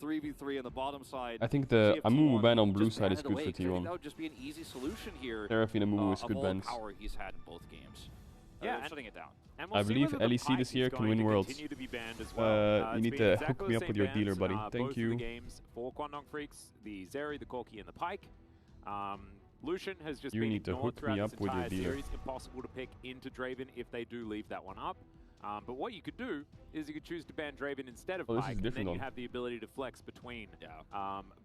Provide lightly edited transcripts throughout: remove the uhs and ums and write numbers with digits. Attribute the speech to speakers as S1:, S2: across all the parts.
S1: 3v3 on the bottom side.
S2: I think the Amumu ban on blue side is good for T1.
S1: That would just be an easy solution here.
S2: Seraphine Amumu is good bans.
S1: Power he's had in both games.
S3: Yeah,
S1: shutting it down.
S2: I believe LEC this year can win Worlds.
S3: You
S2: need to hook me up with your dealer, buddy. Thank you.
S3: Both of the games for Kwangdong Freaks, the Zeri, the Corki, and the Pike. Lucian has just been ignored throughout this entire series. Impossible to pick into Draven if they do leave that one up. But what you could do is you could choose to ban Draven instead of Pike, and then you have the ability to flex between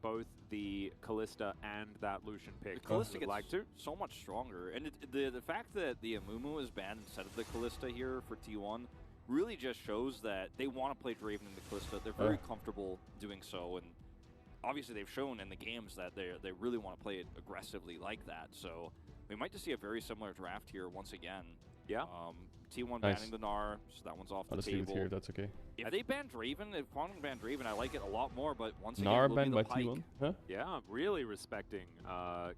S3: both the Kalista and that Lucian pick.
S1: The Kalista gets so much stronger, and the fact that the Amumu is banned instead of the Kalista here for T1 really just shows that they want to play Draven and the Kalista. They're very comfortable doing so, and obviously they've shown in the games that they really want to play it aggressively like that. So we might just see a very similar draft here once again.
S3: Yeah.
S1: T1 banning the Gnar, so that one's off the table.
S2: Leave it here, that's okay.
S1: If they ban Draven, if Kwangdong ban Draven, I like it a lot more, but once again,
S2: Gnar banned by T1? Huh?
S3: Yeah, I'm really respecting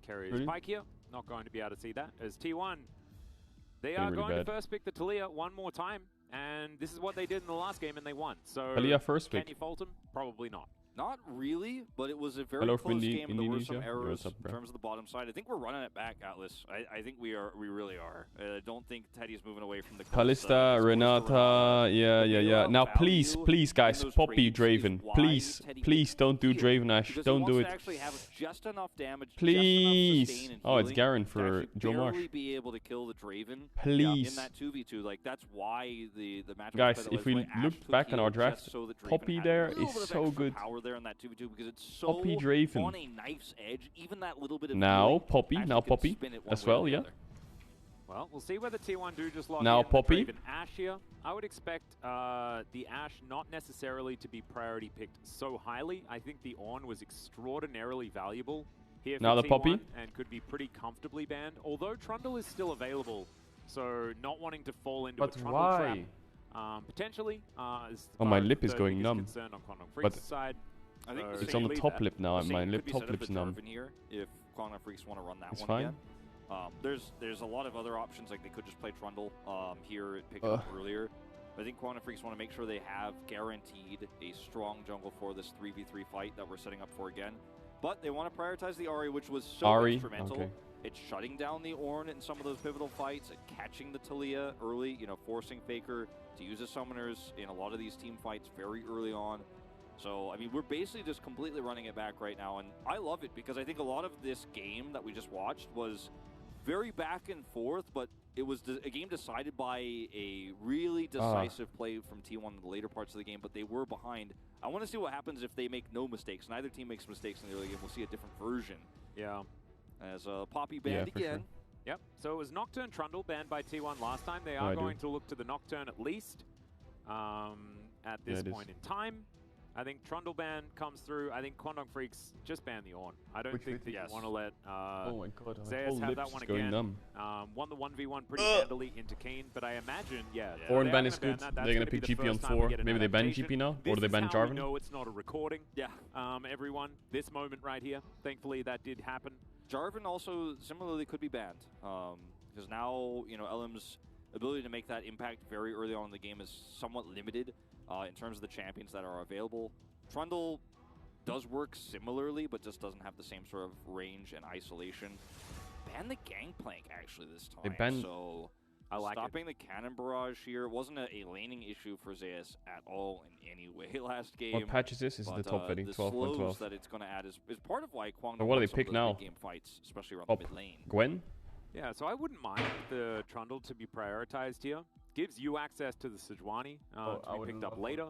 S3: Carrier's Pike here. Not going to be able to see that. As T1, they are going to first pick the Taliyah one more time, and this is what they did in the last game, and they won. So,
S2: Taliyah first pick.
S3: Can you fault them? Probably not.
S1: Not really, but it was a very close game, and there were some errors in terms of the bottom side. I think we're running it back, Atlas. I think we really are. I don't think Teddy's moving away from the
S2: Kalista, Renata, yeah. Now please, guys, Poppy Draven. Please don't do Draven Ash. Don't do it.
S1: Just enough damage,
S2: please. Oh, it's Garen for Joe Marsh.
S1: Be able to kill the Draven.
S2: Please.
S1: In that 2v2, like that's why the matchup.
S2: Guys, if we look back on our draft, Poppy there is so good.
S1: There in that 2v2 because it's so
S2: Poppy Draven
S1: on a knife's edge. Even that little bit of
S2: Poppy as well, yeah.
S3: Well, we'll see whether T1 do just lock
S2: now
S3: in
S2: Poppy.
S3: Draven Ash here. I would expect the Ash not necessarily to be priority picked so highly. I think the Ornn was extraordinarily valuable here for
S2: now the
S3: T1
S2: Poppy
S3: and could be pretty comfortably banned. Although Trundle is still available, so not wanting to fall into a Trundle trap. Potentially.
S2: My lip is going numb.
S3: But side.
S1: I think
S2: it's on the top lip now. My top lip's numb.
S1: Here if Kwangdong Freaks want to run that
S2: it's
S1: one
S2: fine.
S1: Again. There's a lot of other options. Like they could just play Trundle here, pick it up earlier. I think Kwangdong Freaks want to make sure they have guaranteed a strong jungle for this 3v3 fight that we're setting up for again. But they want to prioritize the Ahri, which was so instrumental.
S2: Okay.
S1: It's shutting down the Ornn in some of those pivotal fights, and catching the Taliyah early, forcing Faker to use his summoners in a lot of these team fights very early on. So, I mean, we're basically just completely running it back right now, and I love it because I think a lot of this game that we just watched was very back and forth, but it was a game decided by a really decisive play from T1 in the later parts of the game, but they were behind. I want to see what happens if they make no mistakes. Neither team makes mistakes in the early game. We'll see a different version.
S3: Yeah.
S1: As Poppy banned again.
S3: Sure. Yep, so it was Nocturne Trundle banned by T1 last time. They are going to look to the Nocturne at least at this point in time. I think Trundle ban comes through. I think Kwangdong Freaks just ban the Ornn. I don't think that you want to let Zeus have that one again. Won the 1v1 pretty handily into Kayn, but I imagine,
S2: Ornn ban is good. They're going to pick GP on 4. Maybe they ban GP now, or they ban Jarvan.
S3: No, it's not a recording. Yeah. Everyone, this moment right here, thankfully that did happen.
S1: Jarvan also similarly could be banned because now LM's ability to make that impact very early on in the game is somewhat limited in terms of the champions that are available. Trundle does work similarly, but just doesn't have the same sort of range and isolation. Ban the Gangplank actually this time. So
S3: I like
S1: stopping the cannon barrage here. It wasn't a laning issue for Zeus at all in any way last game.
S2: What patch is this? Is the top heading 12.12?
S1: That it's going to add is part of why Kwangdong.
S2: What do they pick now?
S1: Game fights, especially around the mid lane.
S2: Gwen?
S3: Yeah, so I wouldn't mind the Trundle to be prioritized here. Gives you access to the Sejuani to be picked up later.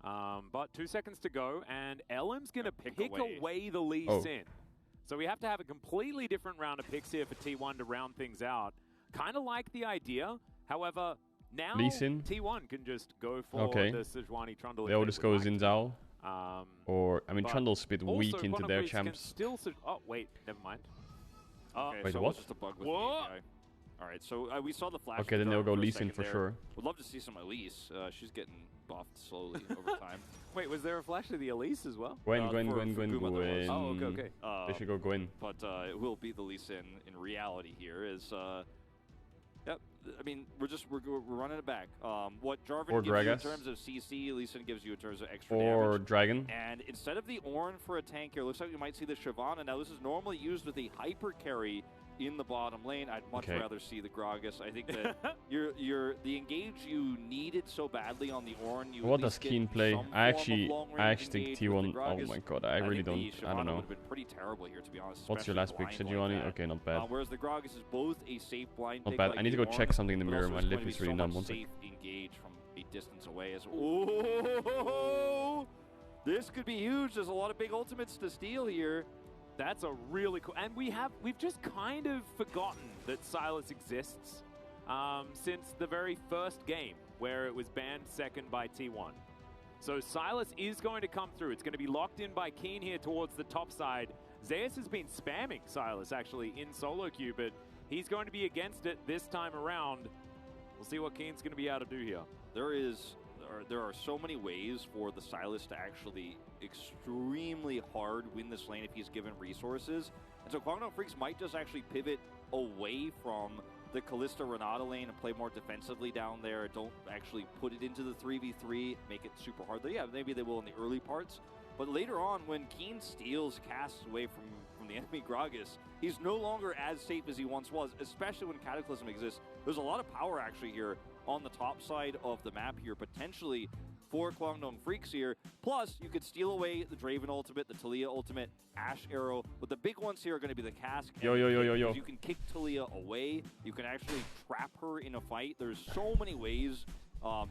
S3: But 2 seconds to go, and LM's going to pick away the Lee Sin. So we have to have a completely different round of picks here for T1 to round things out. Kind of like the idea. However, now T1 can just go for the Sejuani Trundle.
S2: They all just go Xin Zhao. Or, I mean, Trundle's a bit weak into their champs.
S3: Oh, wait, never mind.
S2: Wait,
S1: so
S2: what?
S1: Just a bug with Alright, so we saw the flash.
S2: Okay, then they'll go Lee Sin for sure.
S1: Would love to see some Elise. She's getting buffed slowly over time.
S3: Wait, was there a flash of the Elise as well?
S2: Gwen.
S3: Oh, okay.
S2: They should go Gwen.
S1: But it will be the Lee Sin in reality here. Is I mean, we're running it back. What Jarvan gives you in terms of CC, Lee Sin gives you in terms of extra damage.
S2: Or Dragon.
S1: And instead of the Ornn for a tank here, looks like we might see the Shyvana. Now, this is normally used with a hyper carry in the bottom lane. I'd much rather see the Gragas. I think that the engage you needed so badly on the Ornn.
S2: What does Keen play? I actually think T1. Oh my god, I really don't. I don't know.
S1: Would have been pretty terrible here, to be honest.
S2: What's your last pick, Sejuani? Okay, not bad.
S1: Whereas the Gragas is both a safe blind
S2: not
S1: pick.
S2: bad.
S1: Like
S2: I need to go check something in the mirror. My lip is really numb.
S1: Safe engage from a distance away as this could be huge. There's a lot of big ultimates to steal here.
S3: That's a really cool, and we've just kind of forgotten that Sylas exists since the very first game where it was banned second by T1. So Sylas is going to come through. It's going to be locked in by Keen here towards the top side. Zeus has been spamming Sylas actually in solo queue, but he's going to be against it this time around. We'll see what Keen's going to be able to do here.
S1: There are so many ways for the Sylas to actually extremely hard win this lane if he's given resources. And so Kwangdong Freaks might just actually pivot away from the Kalista Renata lane and play more defensively down there. Don't actually put it into the 3v3, make it super hard. Yeah, maybe they will in the early parts. But later on, when Keen steals casts away from the enemy Gragas, he's no longer as safe as he once was, especially when Cataclysm exists. There's a lot of power actually here on the top side of the map here, potentially for Kwangdong Freaks here. Plus, you could steal away the Draven ultimate, the Taliyah ultimate, Ashe Arrow. But the big ones here are going to be the Cask.
S2: Yo.
S1: You can kick Taliyah away. You can actually trap her in a fight. There's so many ways,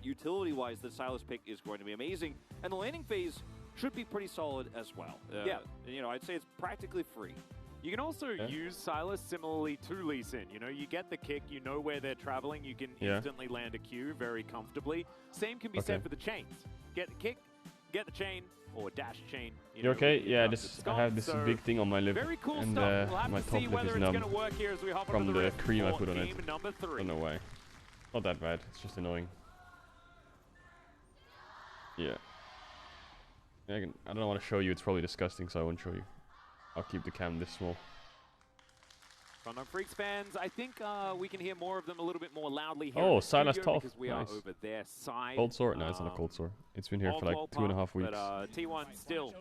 S1: utility-wise, the Sylas pick is going to be amazing. And the landing phase should be pretty solid as well.
S3: Yeah.
S1: You know, I'd say it's practically free.
S3: You can also use Sylas similarly to Lee Sin. You know, you get the kick, you know where they're traveling, you can instantly land a Q very comfortably. Same can be said for the chains. Get the kick, get the chain, or dash chain.
S2: You okay? Yeah, I have this big thing on my lip,
S3: very cool
S2: and
S3: stuff. We'll have
S2: my
S3: to
S2: top
S3: see
S2: lip is
S3: whether
S2: numb
S3: it's gonna work here as we hop
S2: from
S3: onto
S2: the cream I put on it.
S3: Game number 3.
S2: Don't know why. Not that bad. It's just annoying. Yeah. I don't want to show you. It's probably disgusting, so I won't show you. I'll keep the cam this small.
S3: Kwangdong Freaks fans, I think we can hear more of them a little bit more loudly here.
S2: Oh, Sylas top.
S3: Because we are over their side.
S2: Cold sore? No, it's not a cold sore. It's been here for like 2.5 weeks.
S3: But T1 still.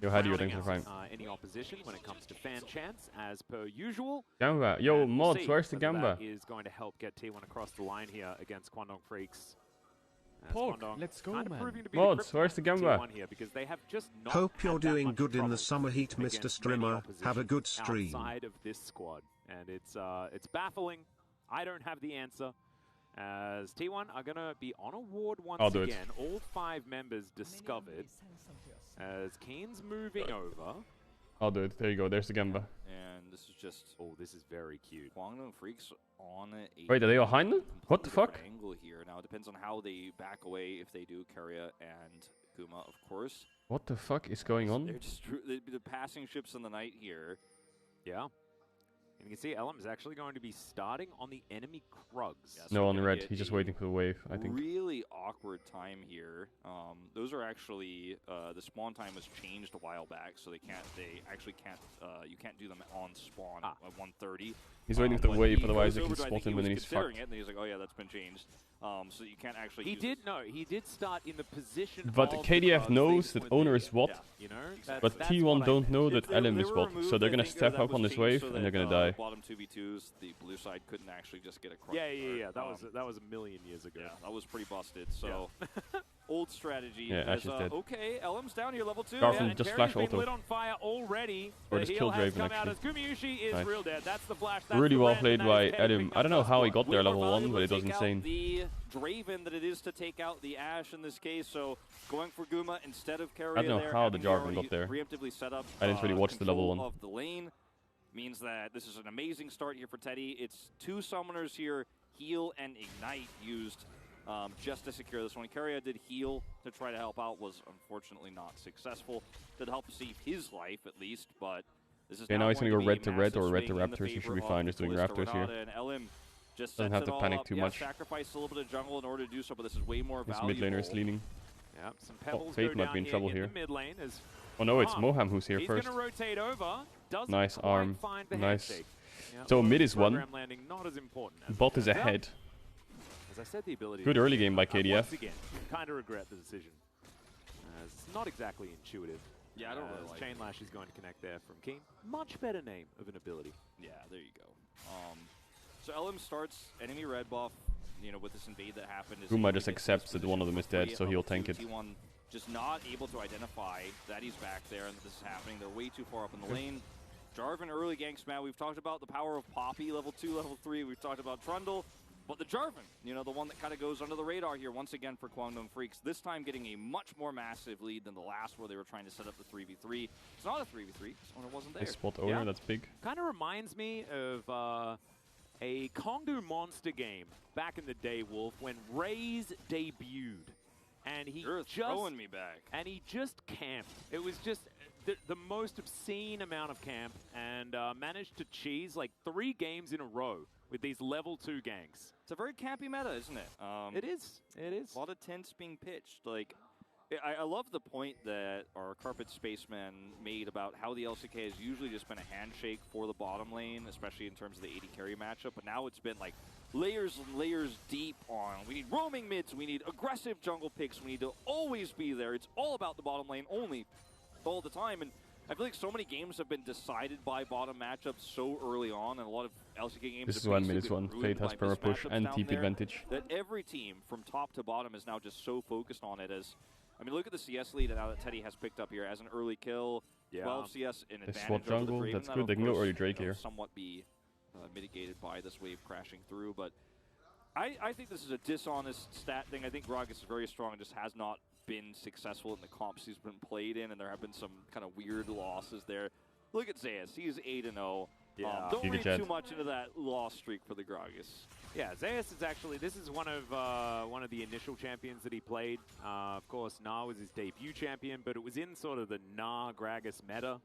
S2: Yo, how do you think for Prime?
S3: Any opposition when it comes to fan chants, as per usual.
S2: Gamba. Yo, mods, where's the Gamba?
S3: That is going to help get T1 across the line here against Kwangdong Freaks.
S2: Let's go, man. Mods, where's the Gamba?
S4: Hope you're doing good in the summer heat, Mr. Strimmer. Have a good stream.
S3: Outside of this squad, and it's baffling. I don't have the answer. As T1 are going to be on a ward once again. All 5 members discovered. As Keen's moving over.
S2: I'll do it. There you go. There's the Gamba.
S1: And this is just...
S3: Oh, this is very cute.
S1: Kwangdong Freaks on a...
S2: Wait, are they behind them? What the fuck?
S1: Angle here. Now, it depends on how they back away, if they do. Keria and Guma, of course.
S2: What the fuck is going on?
S1: They're just the passing ships in the night here.
S3: Yeah. And you can see Elm is actually going to be starting on the enemy Krugs.
S1: Yeah, so
S2: no, on red. He's just waiting for the wave, I think.
S1: Really awkward time here. Those are actually the spawn time was changed a while back, so you can't do them on spawn at 1:30.
S2: He's waiting for the wave, otherwise they can spot him and then he's fucked.
S1: And he's like, oh yeah, that's been changed. So you can't actually.
S3: He did start in the position.
S2: But KDF knows that owner is what.
S1: Yeah.
S3: You know,
S2: but T1 don't know that LM is what, so they're gonna step up on this wave and they're gonna die.
S1: Bottom 2v2s, the blue side couldn't actually just get across.
S3: Yeah. That was a million years ago.
S1: Yeah, that was pretty busted. So old strategy.
S2: Yeah, Ashe is dead.
S1: Okay, LM's down here, level 2.
S2: Garfield just flash auto.
S3: Lit on fire already.
S2: Or just killed Draven
S3: Out
S2: actually.
S3: as Gumayushi is real dead. That's the flash.
S2: That's really well played by Adam. I don't know how he got there level 1, but it was insane.
S1: The Draven that it is to take out the Ashe in this case, so going for Guma instead of Keria.
S2: I don't know how the Jarvan got there.
S1: Preemptively set up.
S2: I didn't really watch the level 1.
S1: Of the lane means that this is an amazing start here for Teddy. It's 2 summoners here, heal and ignite used just to secure this one. Keria did heal to try to help out, was unfortunately not successful. Did help save his life at least, but this is
S2: now he's gonna go red to red or red to Raptors. He should be fine just doing Raptors here.
S1: And just
S2: doesn't have to panic too much.
S1: Sacrifice a little bit of jungle in order to do so, but this is way more valuable.
S2: His mid laner is leaning.
S3: Yep, some pebbles
S2: Fate might be in trouble here.
S3: Mid lane as
S2: oh no, it's Moham who's here first.
S3: Gonna rotate over.
S2: Nice arm. Nice.
S3: Yep.
S2: So mid is 1.
S3: Landing not as important as
S2: Bot is ahead.
S3: As I said, the ability.
S2: Good early game by KDF.
S3: Once again, kind of regret the decision. It's not exactly intuitive.
S1: Yeah, I don't really like
S3: Chain Lash is going to connect there from Keen. Much better name of an ability.
S1: Yeah, there you go. So LM starts enemy red buff, you know, with this invade that happened.
S2: Guma just accepts that one of them is dead, so he'll tank it.
S1: T1 just not able to identify that he's back there and that this is happening. They're way too far up in the lane. Jarvan early ganks, man. We've talked about the power of Poppy, level 2, level 3. We've talked about Trundle. But the Jarvan, you know, the one that kind of goes under the radar here once again for Kwangdong Freaks, this time getting a much more massive lead than the last where they were trying to set up the 3v3. It's not a 3v3, someone wasn't there.
S2: They spot owner, that's big.
S3: Kind of reminds me of a Kongu Monster game back in the day, Wolf, when Raze debuted. And
S1: You're throwing me back.
S3: And he just camped. It was just the most obscene amount of camp and managed to cheese like 3 games in a row with these level 2 ganks.
S1: It's a very campy meta, isn't it?
S3: It is. It is.
S1: A lot of tents being pitched. Like, I love the point that our Carpet Spaceman made about how the LCK has usually just been a handshake for the bottom lane, especially in terms of the AD carry matchup. But now it's been like layers and layers deep on. We need roaming mids. We need aggressive jungle picks. We need to always be there. It's all about the bottom lane only, all the time. And I feel like so many games have been decided by bottom matchups so early on, and a lot of LCK games.
S2: This is 1 minute one. Fate has perma push and TP advantage.
S1: That every team from top to bottom is now just so focused on it. As I mean, look at the CS lead now that Teddy has picked up here as an early kill. 12 CS in advantage.
S2: They swap jungle. That's good. They can go early Drake here.
S1: Somewhat be mitigated by this wave crashing through, but I think this is a dishonest stat thing. I think Gragas is very strong and just has not been successful in the comps he's been played in, and there have been some kind of weird losses there. Look at Zeus. He's 8-0.
S3: Yeah.
S1: Don't read too much into that loss streak for the Gragas.
S3: Yeah, Zeus is actually, this is one of the initial champions that he played. Of course, Na was his debut champion, but it was in sort of the Na Gragas meta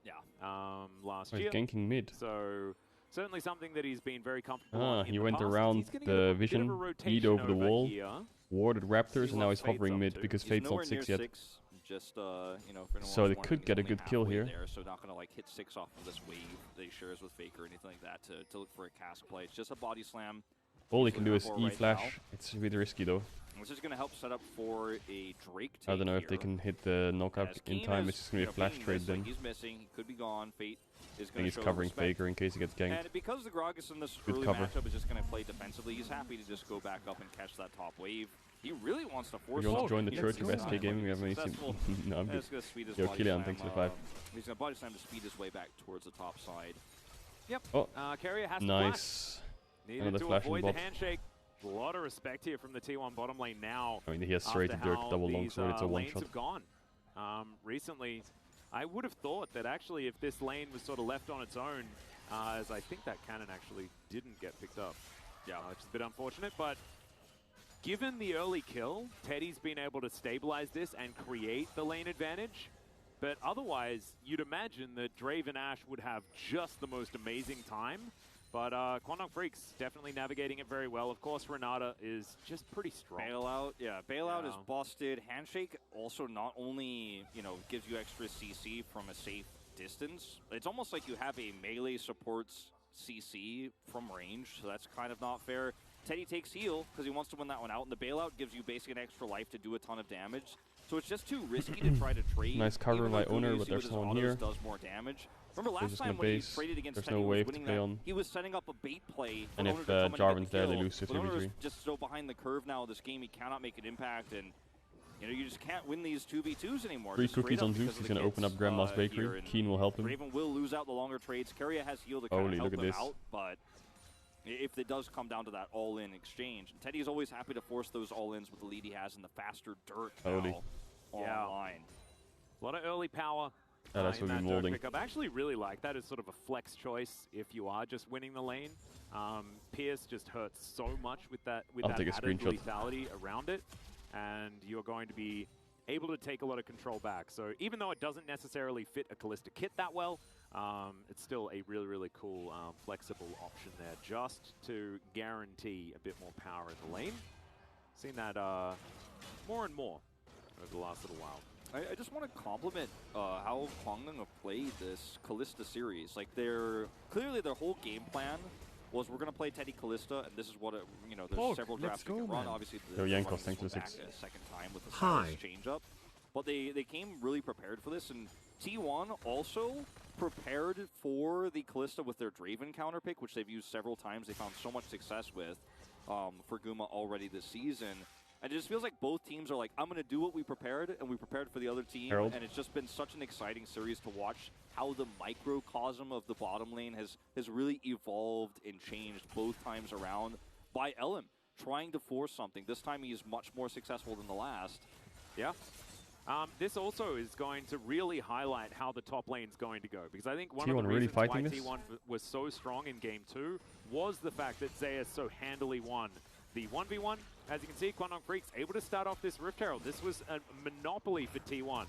S3: last year.
S2: He's ganking mid.
S3: So certainly something that he's been very comfortable in
S2: he
S3: the
S2: went
S3: past.
S2: around the vision, E'd over the wall, warded Raptors, and now he's hovering mid because Fate's not 6 yet.
S1: Just, you know, for
S2: so they could get a good kill here.
S1: There, so not going to like hit 6 off of this wave that he shares with Faker or anything like that to look for a cast play. It's just a body slam.
S2: All he can do is E-flash. It's a bit risky though.
S1: Which is going to help set up for a Drake take
S2: I don't know if
S1: here.
S2: they can hit the knockout in time. It's just going to be a flash trade then.
S1: He's missing. He could be gone. Fate is
S2: I
S1: going
S2: think
S1: to
S2: he's covering Faker in case he gets ganked.
S1: And because the Gragas in this
S2: Good
S1: early
S2: cover.
S1: matchup is just going to play defensively, he's happy to just go back up and catch that top wave. He really wants to force.
S2: You want to join the church of SK Gaming? We have any no, I'm good. Yo, Killian, thanks for the 5.
S1: He's going to body slam to speed his way back towards the top side.
S3: Yep.
S2: Oh,
S3: Carrier has
S2: nice.
S3: to flash. Needed to avoid the handshake. A lot of respect here from the T1 bottom lane now.
S2: I mean, he has straight dirt, double long sword, it's a one shot.
S3: Have gone. Recently, I would have thought that actually if this lane was sort of left on its own, as I think that cannon actually didn't get picked up. Yeah, which is a bit unfortunate, but given the early kill, Teddy's been able to stabilize this and create the lane advantage. But otherwise, you'd imagine that Draven Ash would have just the most amazing time. But Kwangdong Freaks definitely navigating it very well. Of course, Renata is just pretty strong.
S1: Bailout, Bailout is busted. Handshake also not only, you know, gives you extra CC from a safe distance. It's almost like you have a melee supports CC from range, so that's kind of not fair. Teddy takes heal because he wants to win that one out, and the Bailout gives you basically an extra life to do a ton of damage. So it's just too risky to try to trade.
S2: Nice cover by owner, but there's someone here.
S1: Does more damage. Remember last time
S2: when
S1: he traded against
S2: there's
S1: Teddy,
S2: no wave
S1: was winning
S2: to play
S1: that,
S2: on.
S1: he was setting up a bait play.
S2: And if Jarvan's there, they lose 50-3.
S1: Just so behind the curve now this game, he cannot make an impact, and you know you just can't win these 2v2s anymore.
S2: 3 cookies on Zeus. He's going to open up Grandma's Bakery. Keen will help him.
S1: Raven will lose out the longer trades. Keria has healed to kind of help them out, but if it does come down to that all-in exchange, Teddy's always happy to force those all-ins with the lead he has and the faster dirt now online.
S3: A lot of early power.
S2: That's what we're molding.
S3: I actually really like that as sort of a flex choice if you are just winning the lane. Pierce just hurts so much with that added lethality around it, and you're going to be able to take a lot of control back. So even though it doesn't necessarily fit a Kalista kit that well, it's still a really, really cool flexible option there just to guarantee a bit more power in the lane. Seen that more and more over the last little while.
S1: I just want to compliment how Kwangdong have played this Kalista series. Like, clearly their whole game plan was we're going to play Teddy Callista, and this is what it, you know, there's several drafts we can run. Obviously, the
S2: Yankos, thanks to the 6.
S1: A second time with the Cyrus change-up. But they came really prepared for this, and T1 also prepared for the Callista with their Draven counter pick, which they've used several times. They found so much success with for Guma already this season. And it just feels like both teams are like, I'm going to do what we prepared, and we prepared for the other team.
S2: Herald.
S1: And it's just been such an exciting series to watch how the microcosm of the bottom lane has really evolved and changed both times around by Elim, trying to force something. This time he's much more successful than the last.
S3: Yeah. This also is going to really highlight how the top lane's going to go, because I think one of the reasons why T1 was so strong in Game 2 was the fact that Zeus so handily won the 1v1. As you can see, Quantum Freak's able to start off this Rift Herald. This was a monopoly for T1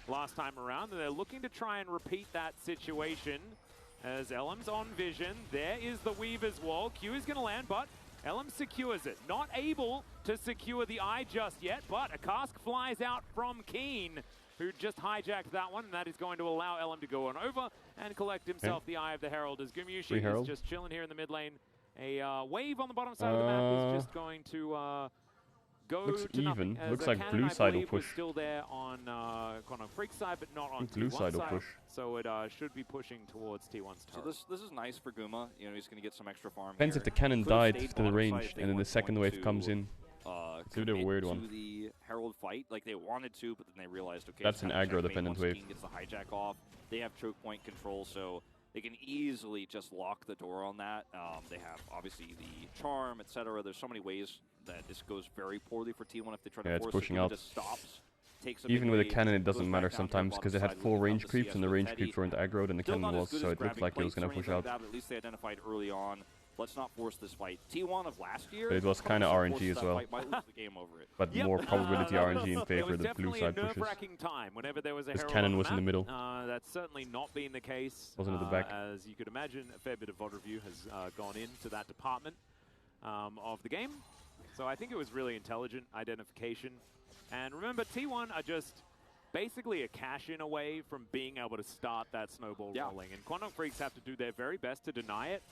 S3: last time around, and they're looking to try and repeat that situation as Elim's on vision. There is the Weaver's Wall. Q is going to land, but Elim secures it. Not able to secure the Eye just yet, but a cask flies out from Keen, who just hijacked that one, and that is going to allow Elim to go on over and collect himself the Eye of the Herald, as Gumyushi is just chilling here in the mid lane. A wave on the bottom side of the map is just going to go
S2: looks
S3: to
S2: even.
S3: nothing.
S2: Looks
S3: like
S2: blue side will push.
S3: Still there on Quantum Freak's side, but not on
S2: blue
S3: T1's
S2: side will push.
S3: So it should be pushing towards T1's turret.
S1: So this is nice for Guma. You know, he's going to get some extra farm.
S2: Depends if the cannon died to the range, and then the second wave comes in. It's a bit of a weird one.
S1: To the Herald fight, like they wanted to, but then they realized, okay,
S2: that's an aggro-dependent wave.
S1: Gets the hijack off. They have choke point control, so they can easily just lock the door on that. They have obviously the charm, etc. There's so many ways that this goes very poorly for T1 if they try to force
S2: pushing
S1: it.
S2: out.
S1: Just stops.
S2: Even with a cannon, it doesn't matter sometimes because it had 4 range creeps, and the range creeps weren't aggroed, and the cannon was, so it looked like it was going to push out.
S1: At least they identified early on. Let's not force this fight. T1 of last year,
S2: but it was kind of RNG as well.
S1: Might lose the game over it.
S2: But more probability RNG in favor of the blue side pushes.
S3: Time whenever there was a
S2: this cannon was in the middle.
S3: That's certainly not been the case.
S2: Wasn't at the back.
S3: As you could imagine, a fair bit of VOD review has gone into that department of the game. So I think it was really intelligent identification. And remember, T1 are just basically a cash-in away from being able to start that snowball rolling. And Quantum Freaks have to do their very best to deny it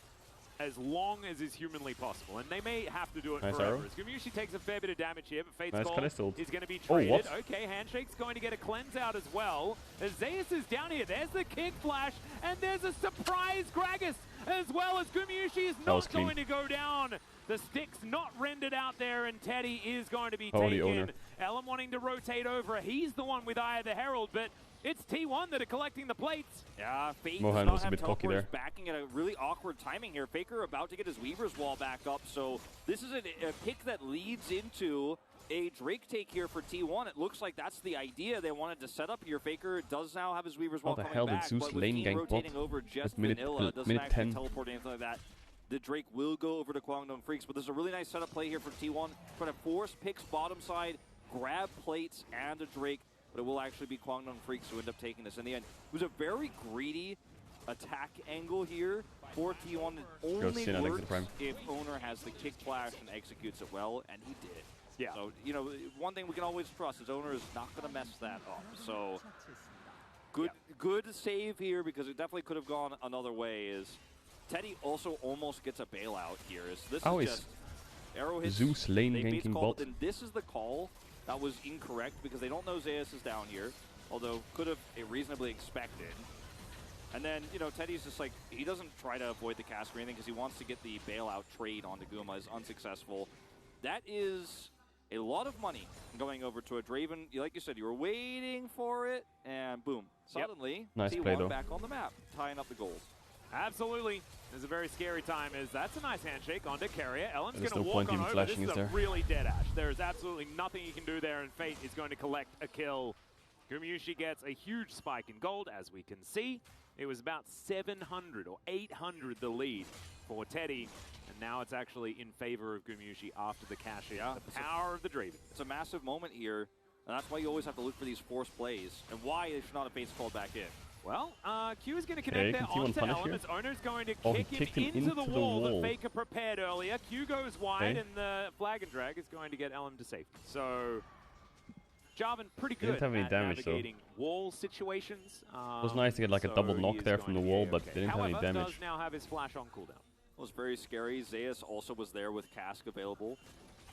S3: as long as is humanly possible. And they may have to do it forever. As Gumyushi takes a fair bit of damage here, but Fate's Call is going to be traded. Okay, Handshake's going to get a cleanse out as well. As Zeus is down here, there's the kick flash, and there's a surprise Gragas as well, as Gumyushi is not going to go down. The stick's not rendered out there, and Teddy is going to be taken. Elim wanting to rotate over. He's the one with Eye of the Herald, but it's T1 that are collecting the plates.
S1: Yeah, Fate
S2: Mohan was a bit cocky there.
S1: Backing at a really awkward timing here. Faker about to get his Weaver's Wall back up, so this is a pick that leads into a Drake take here for T1. It looks like that's the idea they wanted to set up here. Faker does now have his Weaver's Wall coming back.
S2: How the hell did Zeus lane gank bot?
S1: Over just minute 10. Teleport anything like that. The Drake will go over to Kwangdong Freaks, but this is a really nice setup play here for T1. Trying to force picks bottom side, grab plates and a Drake, but it will actually be Kwangdong Freaks who end up taking this in the end. It was a very greedy attack angle here for T1. It only works if Owner has the kick flash and executes it well, and he did.
S3: Yeah.
S1: So, you know, one thing we can always trust is Owner is not going to mess that up. So, good save here, because it definitely could have gone another way. Is Teddy also almost gets a bailout here. This is just arrow hits.
S2: Zeus lane ganking bot.
S1: And this is the call that was incorrect, because they don't know Zeus is down here, although could have reasonably expected. And then, you know, Teddy's just like, he doesn't try to avoid the cast or anything because he wants to get the bailout trade onto Guma. Is unsuccessful. That is a lot of money going over to a Draven. Like you said, you were waiting for it, and boom. Suddenly,
S2: nice
S1: T1
S2: play, though.
S1: Back on the map, tying up the goals.
S3: Absolutely. It's a very scary time. That's a nice handshake onto Carrier. Elim's going to
S2: no
S3: walk on over. This is a
S2: there.
S3: really dead Ash. There is absolutely nothing he can do there, and Fate is going to collect a kill. Gumyushi gets a huge spike in gold, as we can see. It was about 700 or 800 the lead for Teddy, and now it's actually in favor of Gumyushi after the cash in. The power of the Draven.
S1: It's a massive moment here, and that's why you always have to look for these forced plays, and why they should not have Fate's called back in.
S3: Well, Q is going to connect there onto Elim. Its owner's going to kick him into the wall that Faker prepared earlier. Q goes wide, and the flag and drag is going to get Elim to safety. So, Jarvan pretty good at navigating wall situations.
S2: It was nice to get like a double knock there from the wall, but they didn't have any damage.
S3: Does now have his flash on cooldown.
S1: was very scary. Zeus also was there with Cask available.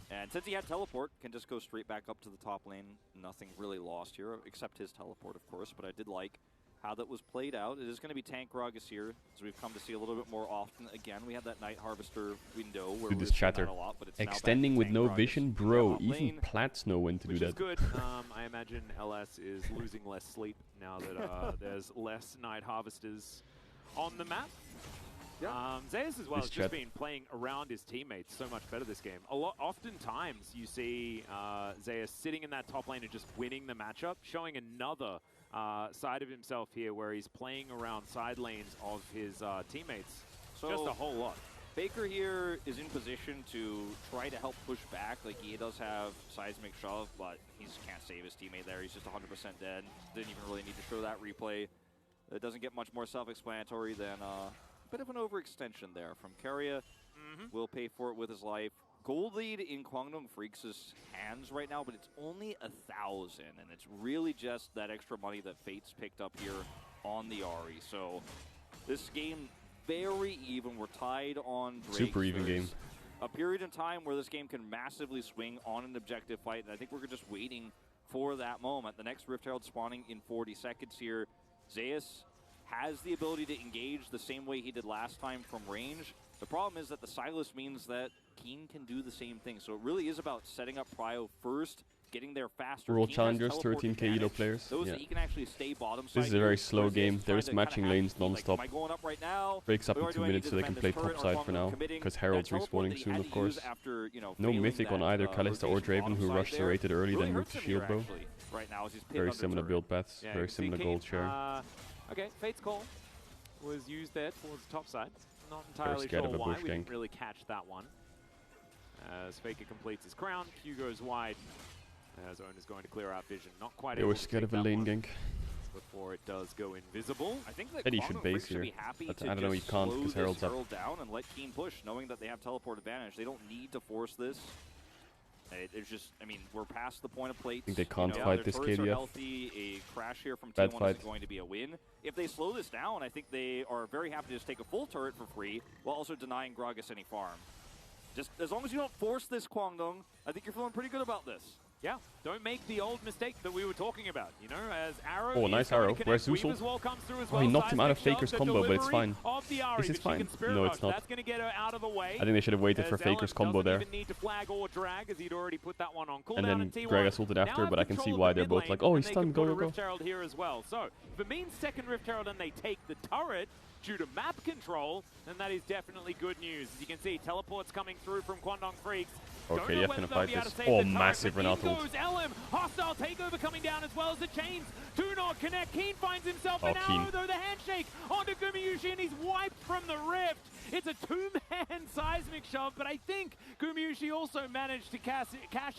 S1: And since he had teleport, can just go straight back up to the top lane. Nothing really lost here, except his teleport, of course. But I did like how that was played out. It is going to be Tank Gragas here, as we've come to see a little bit more often. Again, we had that Night Harvester window where
S2: this chatter.
S1: a lot, but it's
S2: extending with no vision, bro. Even Plats know when to do that.
S3: Which is good. I imagine LS is losing less sleep now that there's less Night Harvesters on the map. Yeah. Zeus as well has just been playing around his teammates so much better this game. Oftentimes you see Zeus sitting in that top lane and just winning the matchup, showing another side of himself here where he's playing around side lanes of his teammates. So just a whole lot.
S1: Faker here is in position to try to help push back. Like, he does have seismic shove, but he just can't save his teammate there. He's just 100% dead. Didn't even really need to show that replay. It doesn't get much more self-explanatory than bit of an overextension there from Keria. Will pay for it with his life. Gold lead in Kwangdong Freaks' hands right now, but it's only 1,000, and it's really just that extra money that Fate's picked up here on the Ahri. So this game, very even. We're tied on Drake.
S2: Super even game.
S1: A period in time where this game can massively swing on an objective fight, and I think we're just waiting for that moment. The next Rift Herald spawning in 40 seconds here. Zeus has the ability to engage the same way he did last time from range. The problem is that the Silas means that Keen can do the same thing. So it really is about setting up Prio first, getting there faster.
S2: World Challengers, 13k elo players.
S1: That he can actually stay bottom side.
S2: This is a very slow game. There's matching lanes non-stop.
S1: Like, going up right now?
S2: Breaks up in 2 minutes so they can play top side for now, because Herald's respawning soon, of course.
S1: After,
S2: no Mythic on either Kalista or Draven, who rushed the rated early, then moved to shield, bro. Very similar build paths, very similar gold share.
S3: Okay, Fate's call was used there towards the top side. Not entirely sure why. We didn't really catch that one. As Faker completes his crown, Q goes wide. As Own is going to clear out vision. Not quite able to take
S2: scared of a lane gank.
S3: Before it does go invisible.
S1: I think that
S2: Eddie should base here. But I don't know, he can't because Herald's up.
S1: Down and let Keen push, knowing that they have teleport advantage. They don't need to force this. It's just, I mean, we're past the point of plates.
S2: I think they can't fight this KDF.
S1: Healthy. A crash here from T1 is going to be a win. If they slow this down, I think they are very happy to just take a full turret for free, while also denying Gragas any farm. Just as long as you don't force this, Kwangdong, I think you're feeling pretty good about this.
S3: Yeah, don't make the old mistake that we were talking about, you know, as Arrow...
S2: Oh, nice arrow. Where's Zusul? Oh, he knocked him out of Faker's combo, but it's fine. Is it fine? No, it's not.
S3: That's going to get her out of the way.
S2: I think they should have waited for Faker's combo there.
S3: Even need to flag or drag, as he'd already put that one on cooldown.
S2: And then Gragas ulted after, but I can see why they're both like, oh, he's stunned, go, go, go.
S3: Rift Herald here as well. So, if it means second Rift Herald and they take the turret due to map control, then that is definitely good news. As you can see, teleports coming through from Kwangdong Freaks.
S2: Okay, KDF gonna fight this. Oh, massive Renato ult.
S3: LM, hostile takeover coming down as well as the chains do not connect. Keen finds himself an arrow, though the handshake onto Gumayusi, and he's wiped from the rift. It's a two-man seismic shove, but I think Gumayusi also managed to cash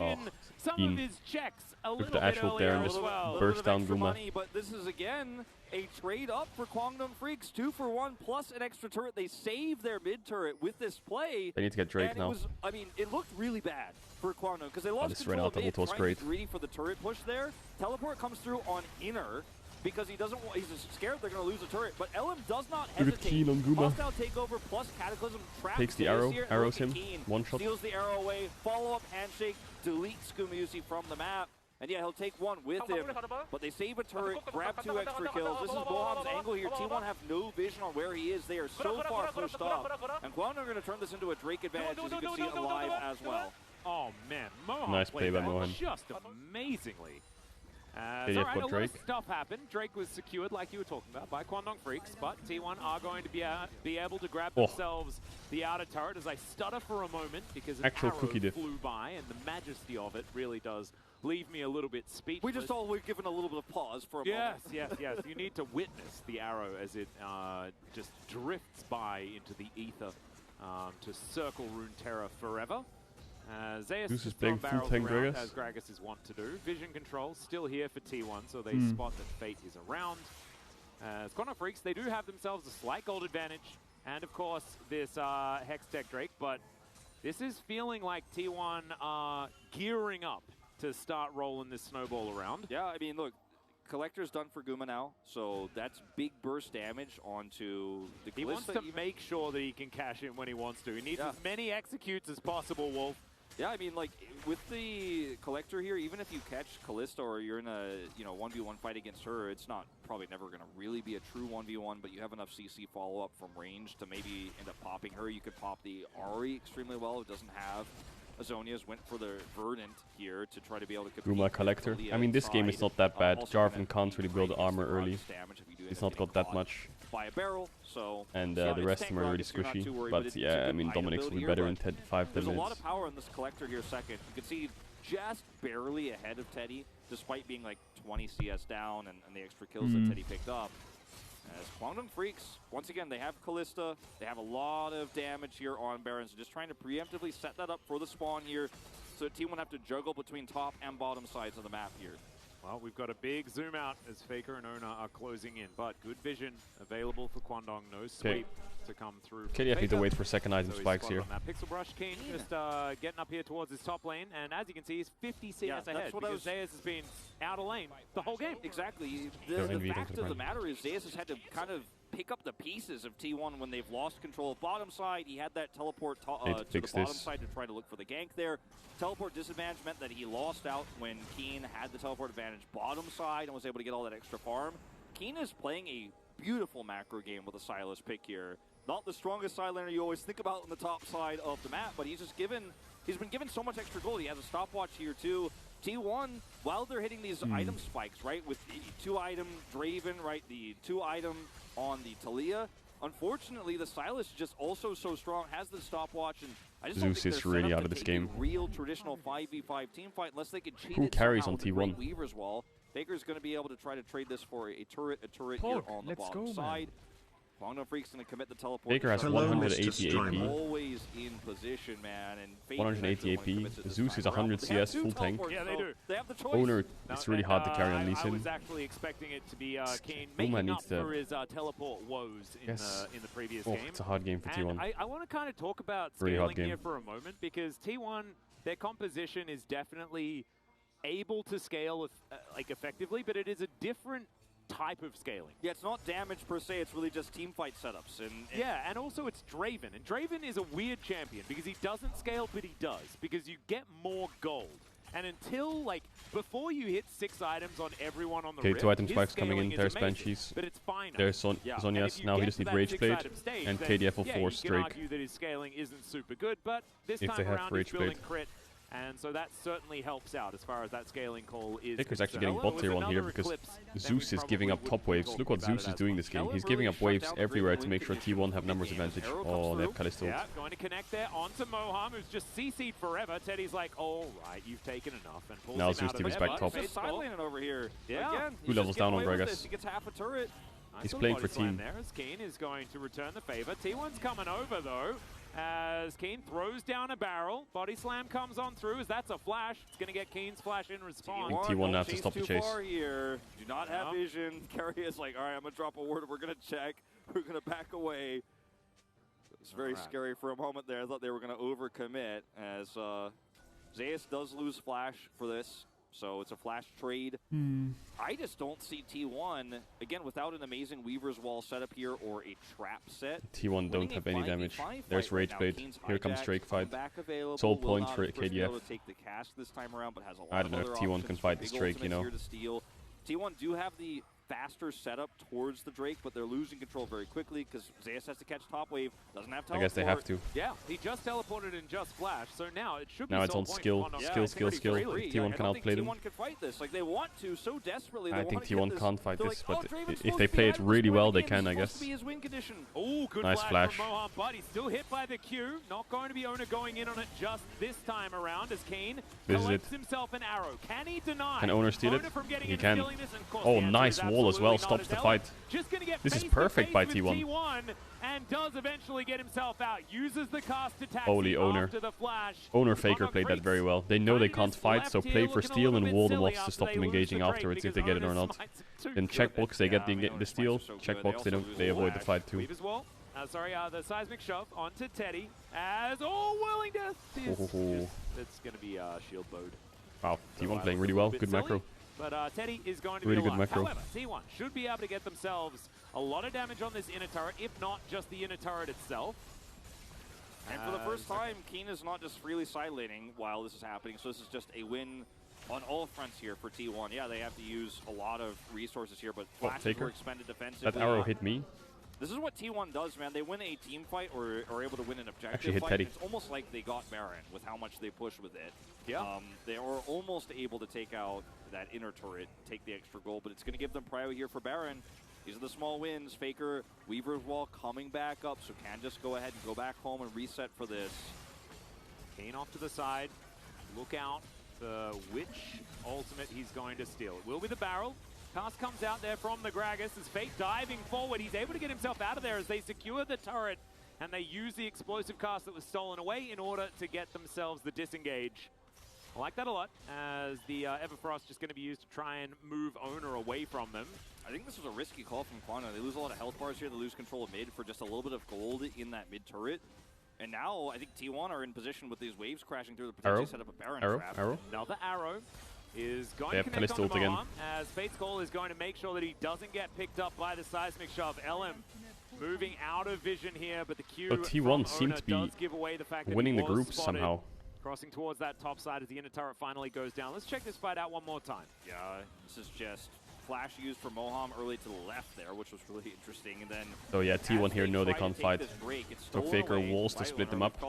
S3: in some of his checks a little bit earlier as well.
S2: Burst down Guma.
S1: But this is again a trade up for Kwangdong Freaks, 2 for 1 plus an extra turret. They save their mid turret with this play.
S2: They need to get Drake now.
S1: I mean, it looked really bad for Kwangdong because they lost control of it,
S2: was great.
S1: Greedy for the turret push there. Teleport comes through on inner because he doesn't want, he's scared they're going to lose a turret. But LM does not hesitate.
S2: On Guma.
S1: Hostile takeover plus Cataclysm traps.
S2: Takes the arrow, arrows him, one shot.
S1: Steals the arrow away, follow up handshake, deletes Gumayusi from the map. And yeah, he'll take one with him, but they save a turret, grab 2 extra kills. This is Boham's angle here. T1 have no vision on where he is. They are so far pushed up. And Kwangdong are going to turn this into a Drake advantage, as you can see alive as well.
S3: Oh man, Moham
S2: nice play by Moham.
S3: Just amazingly.
S2: Alright,
S3: a lot of stuff happened. Drake was secured, like you were talking about, by Kwangdong Freaks, but T1 are going to be able to grab themselves the outer turret. As I stutter for a moment because an arrow flew by, and the majesty of it really does leave me a little bit speechless.
S1: We're given a little bit of pause for a moment.
S3: Yes. You need to witness the arrow as it just drifts by into the ether to circle Runeterra forever. Zeus just throwing barrels around, as Gragas is wont to do. Vision control still here for T1, so they spot that Fate is around. As Kwangdong Freaks, they do have themselves a slight gold advantage, and of course this Hex Tech Drake, but this is feeling like T1 are gearing up to start rolling this snowball around.
S1: Yeah, I mean, look, Collector's done for Guma now, so that's big burst damage onto the Calista.
S3: He wants to make sure that he can cash in when he wants to. He needs as many executes as possible, Wolf.
S1: Yeah, I mean, like, with the Collector here, even if you catch Calista or you're in a, 1v1 fight against her, it's not probably never going to really be a true 1v1, but you have enough CC follow-up from range to maybe end up popping her. You could pop the Ahri extremely well. It doesn't have Azonia's, went for the Verdant here to try to be able to compete.
S2: Guma Collector. I mean, this game is not that bad. Jarvan can't really build armor early. He's not got that much.
S1: By a barrel, so
S2: and the rest of them are really squishy. But yeah, I mean, Dominic's will be better in 5 minutes.
S1: There's a lot of power in this Collector here second. You can see just barely ahead of Teddy, despite being like 20 CS down and the extra kills that Teddy picked up. As Kwangdong Freaks, once again, they have Kalista. They have a lot of damage here on Baron, so just trying to preemptively set that up for the spawn here, so Team won't have to juggle between top and bottom sides of the map here.
S3: Well, we've got a big zoom out as Faker and Ona are closing in, but good vision available for Kwangdong. No sweep to come through.
S2: KDF need to wait for second item spikes here.
S3: Pixel Brush King just getting up here towards his top lane, and as you can see, he's 50 CS ahead because Zayas has been out of lane the whole game.
S1: Exactly. The fact of the matter is Zayas has had to kind of pick up the pieces of T1 when they've lost control of bottom side. He had that teleport to the bottom side to try to look for the gank there. Teleport disadvantage meant that he lost out when Keen had the teleport advantage bottom side and was able to get all that extra farm. Keen is playing a beautiful macro game with a Sylas pick here. Not the strongest side laner you always think about on the top side of the map, but he's been given so much extra gold. He has a stopwatch here too. T1, while they're hitting these item spikes, right, with the 2-item Draven, right, the 2-item on the Talia, unfortunately, the Sylas is just also so strong, has the stopwatch, and I just
S2: Zeus is really out of this game.
S1: Real traditional 5v5 team fight, unless they can cheat
S2: Who
S1: it
S2: carries
S1: on
S2: T1?
S1: Weaver's Wall. Baker's going to be able to try to trade this for a turret here on the bottom side. Kwangdong Freak's going to commit the teleport.
S2: Baker has 180 AP.
S1: Always in position, man. And
S2: 180 AP. Zeus is 100 CS, full tank.
S3: Yeah, they do.
S1: They have the choice.
S2: Owner, it's really hard to carry on Lee Sin.
S3: I was actually expecting it to be Kane making up for his teleport woes in the previous game.
S2: It's a hard game for T1.
S3: I want to kind of talk about scaling here for a moment, because T1, their composition is definitely able to scale effectively, but it is a different type of scaling.
S1: Yeah, it's not damage per se, it's really just team fight setups.
S3: And also it's Draven. And Draven is a weird champion because he doesn't scale, but he does, because you get more gold. And until, before you hit 6 items on everyone on the Rift,
S2: 2 item spikes coming in, there's Banshees.
S3: But it's fine.
S2: There's Zhonya's, now he just needs Rage Blade, and KDF will force Drake.
S3: You can argue that his scaling isn't super good, but this time around he's building crit. And so that certainly helps out as far as that scaling call is.
S2: Baker's actually getting bot tier on here because Zeus is giving up top waves. Look what Zeus is doing this game. He's giving up waves everywhere to make sure T1 have numbers advantage. Oh, they have Callisto.
S3: Yeah, going to connect there onto Moham, who's just CC'd forever. Teddy's like, all right, you've taken enough. And pulls
S2: now
S3: him
S2: Zeus
S3: out
S2: team is back top.
S1: He's side laning over here.
S3: Yeah.
S1: Again,
S2: 2 levels down on Gragas.
S1: He gets half a turret.
S2: He's playing for team.
S3: There as Keen is going to return the favor. T1's coming over though, as Keen throws down a barrel. Body slam comes on through, as that's a flash. It's going to get Keen's flash in response.
S2: T1 has to stop the chase.
S1: Here. Do not have vision. Carry is like, all right, I'm going to drop a word. We're going to check. We're going to back away. It's very scary for a moment there. I thought they were going to overcommit, as Zayas does lose flash for this. So it's a flash trade. I just don't see T1, again, without an amazing Weaver's Wall setup here or a trap set.
S2: T1 don't have any damage. There's Rage Blade. Here comes Drake fight. It's all points for KDF. I don't know if T1 can fight this Drake, you know.
S1: T1 do have the faster setup towards the Drake, but they're losing control very quickly because Zayas has to catch top wave, doesn't have teleport.
S2: I guess they have to.
S3: Yeah, he just teleported and just flashed, so now it should be
S2: now it's on skill. Skill. T1 can outplay them.
S1: T1 can fight this. Like, they want to so desperately.
S2: I think T1 can't fight this, but if they play it really well, they can, I guess.
S3: Oh, good
S2: nice flash.
S3: From Moham, but he's still hit by the Q. Not going to be Ona going in on it just this time around, as Kane collects himself an arrow. Can he deny?
S2: Can Owner steal it? He can. Oh, nice wall as well. Stops the fight. This is perfect by T1.
S3: And does eventually get himself out. Uses the cast attack.
S2: Holy Owner.
S3: After the flash.
S2: Owner Faker played that very well. They know they can't fight, so play for steal and wall them off to stop them engaging afterwards if they get it or not. Then checkbox, they get the steal. Checkbox, they avoid the fight too.
S3: The seismic shove onto Teddy as Whirling Death is it's going to be shield bowed.
S2: Wow, T1 playing really well. Good macro.
S3: But Teddy is going to
S2: really
S3: be
S2: good
S3: alive.
S2: macro.
S3: However, T1 should be able to get themselves a lot of damage on this inner turret, if not just the inner turret itself.
S1: And for the first time, Keen is not just freely side laning while this is happening, so this is just a win on all fronts here for T1. Yeah, they have to use a lot of resources here, but flashes were expended defensively.
S2: That arrow hit me.
S1: This is what T1 does, man. They win a team fight or are able to win an objective
S2: Actually hit
S1: fight.
S2: Teddy.
S1: It's almost like they got Baron with how much they push with it.
S3: Yeah.
S1: They were almost able to take out that inner turret, take the extra goal, but it's going to give them prio here for Baron. These are the small wins. Faker, Weaver's Wall coming back up, so can just go ahead and go back home and reset for this.
S3: Kane off to the side. Look out for which ultimate he's going to steal. It will be the barrel. Cast comes out there from the Gragas as Fate diving forward. He's able to get himself out of there as they secure the turret and they use the explosive cast that was stolen away in order to get themselves the disengage. I like that a lot, as the Everfrost just going to be used to try and move Owner away from them.
S1: I think this was a risky call from Quantum. They lose a lot of health bars here. They lose control of mid for just a little bit of gold in that mid turret. And now I think T1 are in position with these waves crashing through the potentially set up a Baron trap.
S3: Another arrow is going to connect on the Mohan, as Fate's Call is going to make sure that he doesn't get picked up by the seismic shove. LM moving out of vision here, but the Q
S2: but T1 seems to be winning the group somehow.
S3: Crossing towards that top side as the inner turret finally goes down. Let's check this fight out one more time.
S1: Yeah, this is just flash used for Moham early to the left there, which was really interesting. And then
S2: so yeah, T1 here know they can't fight. So Faker walls to split them up,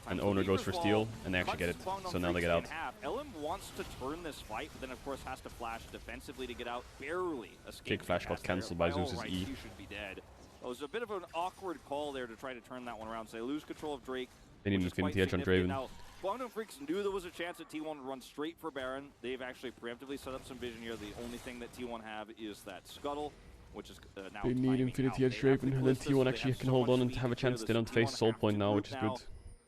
S2: and Owner goes for steal, and they actually get it. So now they get out.
S1: LM wants to turn this fight, but then of course has to flash defensively to get out. Barely escaped.
S2: Kick flash got cancelled by Zeus's E.
S1: You should be dead. It was a bit of an awkward call there to try to turn that one around. So they lose control of Drake.
S2: They need an Infinity Edge on Draven.
S1: Now, Quantum Freaks knew there was a chance that T1 would run straight for Baron. They've actually preemptively set up some vision here. The only thing that T1 have is that Scuttle, which is now
S2: they need Infinity Edge Draven, and then T1 actually can hold on and have a chance. They don't face Soul Point now, which is good.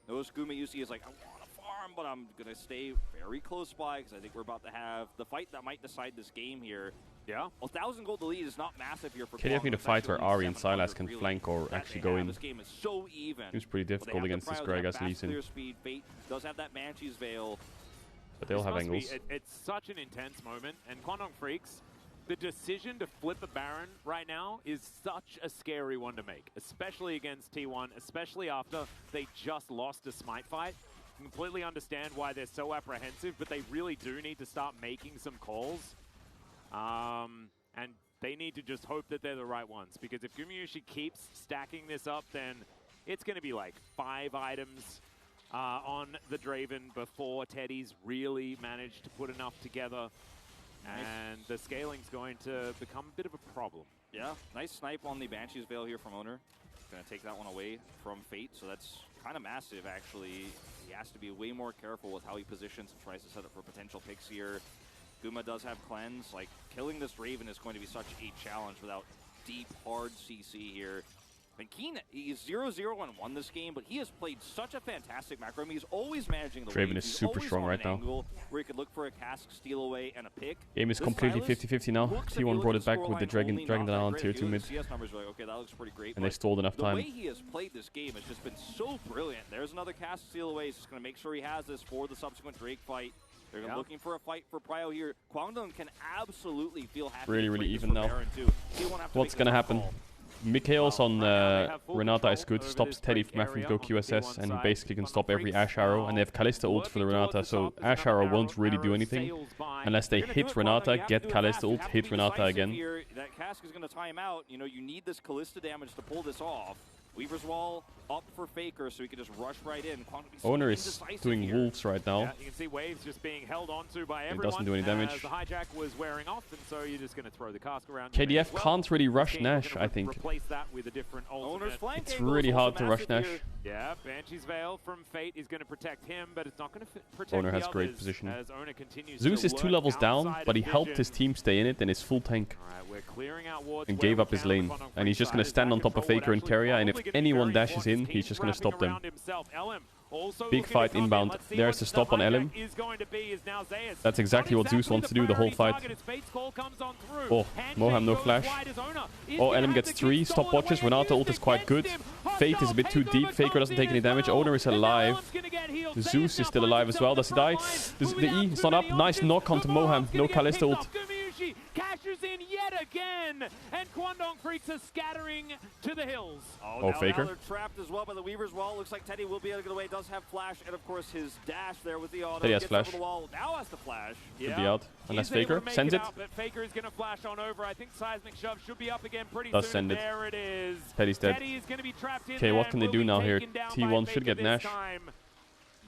S1: Notice Guma UC is like, I want to farm, but I'm going to stay very close by because I think we're about to have the fight that might decide this game here.
S3: Yeah.
S1: 1,000 gold to lead is not massive here for
S2: KDF need a fight where Ari and Silas can flank or actually go in.
S1: This game is so even.
S2: Seems pretty difficult against this Gragas Lee Sin.
S1: Fate does have that Banshee's Veil.
S2: But they'll have angles.
S3: It's such an intense moment. And Quantum Freaks, the decision to flip a Baron right now is such a scary one to make. Especially against T1, especially after they just lost a Smite fight. I completely understand why they're so apprehensive, but they really do need to start making some calls. And they need to just hope that they're the right ones, because if Gumayushi keeps stacking this up, then it's going to be like 5 items on the Draven before Teddy's really managed to put enough together. And the scaling's going to become a bit of a problem.
S1: Yeah, nice snipe on the Banshee's Veil here from Owner. Going to take that one away from Fate, so that's kind of massive, actually. He has to be way more careful with how he positions and tries to set up for potential picks here. Guma does have cleanse. Like, killing this Raven is going to be such a challenge without deep, hard CC here. And Keen, he's 0-0-1 this game, but he has played such a fantastic macro. I mean, he's always managing the
S2: Draven is super strong right now.
S1: Where he could look for a cask, steal away, and a pick.
S2: Game is completely 50-50 now. T1 brought it back with the Dragon down tier 2 mid.
S1: Okay, that looks pretty great.
S2: And they stalled enough time.
S1: The way he has played this game has just been so brilliant. There's another cask, steal away. He's just going to make sure he has this for the subsequent Drake fight. They're looking for a fight for Prio here. Kwangdong can absolutely feel happy.
S2: Really even now. What's going to happen? Mikhail's on Renata is good, stops Teddy from having to go QSS, and basically can stop every Ashe Arrow. And they have Kalista ult for the Renata, so Ashe Arrow won't really do anything unless they hit Renata, get Kalista ult, hit Renata again.
S1: That cask is going to time out. You know, you need this Kalista damage to pull this off. Weaver's Wall up for Faker, so he can just rush right in.
S2: Owner is doing wolves right now.
S3: Yeah, you can see waves just being held onto by everyone.
S2: It doesn't do any damage.
S3: The hijack was wearing off, and so you're just going to throw the cask around.
S2: KDF can't really rush Nash, I think.
S3: Replace that with a different ultimate.
S2: It's really hard to rush Nash.
S3: Yeah, Banshee's Veil from Fate is going to protect him, but it's not going to protect
S2: Owner
S3: the
S2: has great
S3: others
S2: position.
S3: As Owner continues
S2: Zeus is 2 levels down, but he helped
S3: vision.
S2: his team stay in it and is full tank.
S3: All right, we're clearing out wards
S2: and gave up his lane. And he's just going to stand on top of Faker and Keria, and if anyone dashes in, he's just going to stop them. Big fight inbound. There's the stop on Elim. That's exactly what Zeus wants to do the whole fight. Oh, Moham no flash. Oh, Elim gets 3 stopwatches. Renata ult is quite good. Fate is a bit too deep. Faker doesn't take any damage. Owner is alive. Zeus is still alive as well. Does he die? The E is not up. Nice knock onto Moham. No Kalista ult.
S3: Cashes in yet again, and Kwangdong Freaks are scattering to the hills.
S2: Oh, Faker.
S1: Now they're trapped as well by the Weaver's Wall. Looks like Teddy will be able to get away. Does have flash, and of course his dash there with the auto.
S2: Teddy has flash.
S1: The wall. Now has the flash.
S2: Should be out. Unless Faker sends it.
S3: But Faker is going to flash on over. I think Seismic Shove should be up again pretty
S2: Does
S3: soon.
S2: Send it.
S3: There it is.
S2: Teddy's dead.
S3: Teddy is going to be trapped in
S2: Okay, what can they do now here? T1 should get Nash.